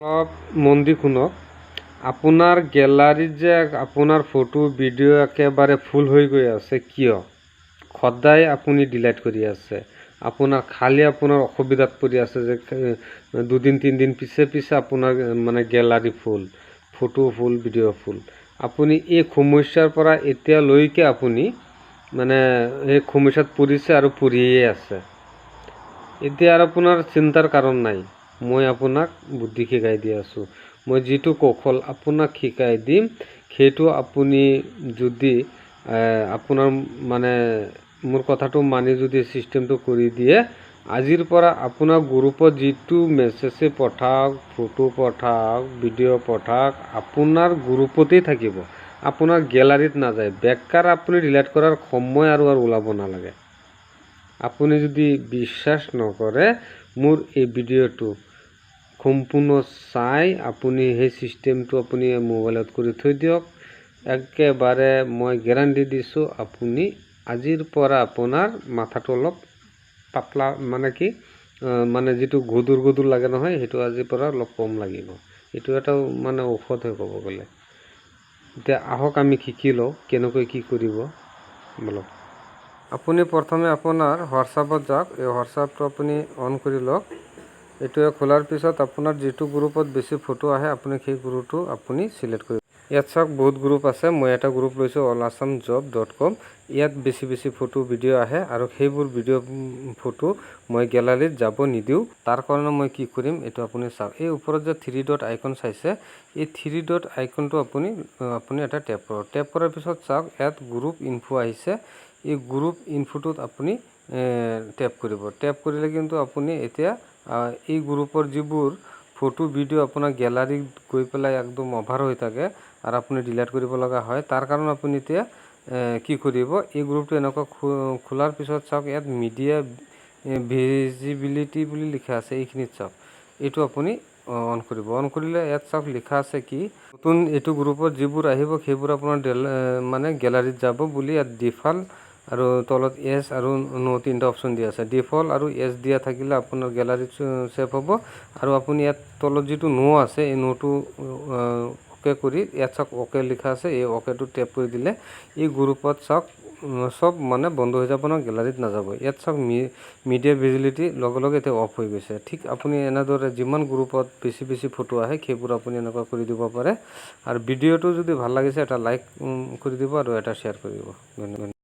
অলপ মন দি শুনক। আপোনাৰ গেলাৰীত যে আপোনাৰ ফটো ভিডিঅ' একেবাৰে ফুল হৈ গৈ আছে কিয়? সদায় আপুনি ডিলিট কৰি আছে। আপোনাৰ অসুবিধাত পৰি আছে যে দুদিন তিনিদিন পিছে আপোনাৰ মানে গেলাৰী ফুল, ফটো ফুল, ভিডিঅ' ফুল। আপুনি এই সমস্যাৰ পৰা এতিয়ালৈকে আপুনি মানে এই সমস্যাত পৰিছে আৰু পৰিয়ে আছে। এতিয়া আৰু আপোনাৰ চিন্তাৰ কাৰণ নাই। মই আপোনাক বুদ্ধি শিকাই দি আছোঁ। মই যিটো কৌশল আপোনাক শিকাই দিম সেইটো আপুনি যদি আপোনাৰ মানে মোৰ কথাটো মানি যদি চিষ্টেমটো কৰি দিয়ে, আজিৰ পৰা আপোনাৰ গ্ৰুপত যিটো মেছেজে পঠাওক, ফটো পঠাওক, ভিডিঅ' পঠাওক, আপোনাৰ গ্ৰুপতেই থাকিব। আপোনাৰ গেলাৰীত নাযায়। বেকাৰ আপুনি ডিলিট কৰাৰ সময় আৰু ওলাব নালাগে। আপুনি যদি বিশ্বাস নকৰে, মোৰ এই ভিডিঅ'টো সম্পূৰ্ণ চাই আপুনি সেই চিষ্টেমটো আপুনি মোবাইলত কৰি থৈ দিয়ক। একেবাৰে মই গেৰাণ্টি দিছোঁ, আপুনি আজিৰ পৰা আপোনাৰ মাথাটো অলপ পাতলা মানে যিটো গধুৰ লাগে নহয়, সেইটো আজিৰ পৰা অলপ কম লাগিব। এইটো এটা মানে ঔষধ হৈ ক'ব গ'লে। এতিয়া আহক আমি শিকি লওঁ কেনেকৈ কি কৰিব বলক। আপুনি প্ৰথমে আপোনাৰ হোৱাটছআপত যাওক। এই হোৱাটছআপটো আপুনি অন কৰি লওক। এইটোৱে খোলাৰ পিছত আপোনাৰ যিটো গ্ৰুপত বেছি ফটো আহে আপুনি সেই গ্ৰুপটো আপুনি চিলেক্ট কৰিব। ইয়াত চাওক বহুত গ্ৰুপ আছে। মই এটা গ্ৰুপ লৈছোঁ allasamjob.com। ইয়াত বেছি ফটো ভিডিঅ' আহে আৰু সেইবোৰ ভিডিঅ' ফটো মই গেলাৰীত যাব নিদিওঁ। তাৰ কাৰণে মই কি কৰিম এইটো আপুনি চাওক। এই ওপৰত যে 3 ডট আইকন চাইছে, এই 3 ডট আইকনটো আপুনি এটা টেপ কৰক। টেপ কৰাৰ পিছত চাওক ইয়াত গ্ৰুপ ইনফো আহিছে। এই গ্ৰুপ ইনফোটোত আপুনি টেপ কৰিব। টেপ কৰিলে কিন্তু আপুনি এতিয়া এই গ্ৰুপৰ যিবোৰ ফটো ভিডিঅ' আপোনাৰ গেলাৰীত গৈ পেলাই একদম অভাৰ হৈ থাকে আৰু আপুনি ডিলিট কৰিব লগা হয়, তাৰ কাৰণে আপুনি এতিয়া কি কৰিব, এই গ্ৰুপটো এনেকুৱা খোলাৰ পিছত চাওক ইয়াত মিডিয়া ভিজিবিলিটি বুলি লিখা আছে। এইখিনিত চাওক, এইটো আপুনি অন কৰিব। অন কৰিলে ইয়াত চাওক লিখা আছে কি নতুন এইটো গ্ৰুপত যিবোৰ আহিব সেইবোৰ আপোনাৰ মানে গেলাৰীত যাব বুলি ইয়াত ডিফল্ট আৰু তলত এছ আৰু নো 3টা অপশ্যন দিয়া আছে। ডিফল্ট আৰু এছ দিয়া থাকিলে আপোনাৰ গেলাৰীত ছেভ হ'ব আৰু আপুনি ইয়াত তলত যিটো নো আছে এই নোটো অ'কে কৰি ইয়াত চাওক অ'কে লিখা আছে। এই অ'কেটো টেপ কৰি দিলে এই গ্ৰুপত চাওক চব মানে বন্ধ হৈ যাব, নহয় গেলাৰীত নাযাব। ইয়াত চাওক মিডিয়া ভিজিবিলিটি লগে এতিয়া অফ হৈ গৈছে। ঠিক আপুনি এনেদৰে যিমান গ্ৰুপত বেছি ফটো আহে সেইবোৰ আপুনি এনেকুৱা কৰি দিব পাৰে। আৰু ভিডিঅ'টো যদি ভাল লাগিছে এটা লাইক কৰি দিব আৰু এটা শ্বেয়াৰ কৰি দিব। ধন্যবাদ।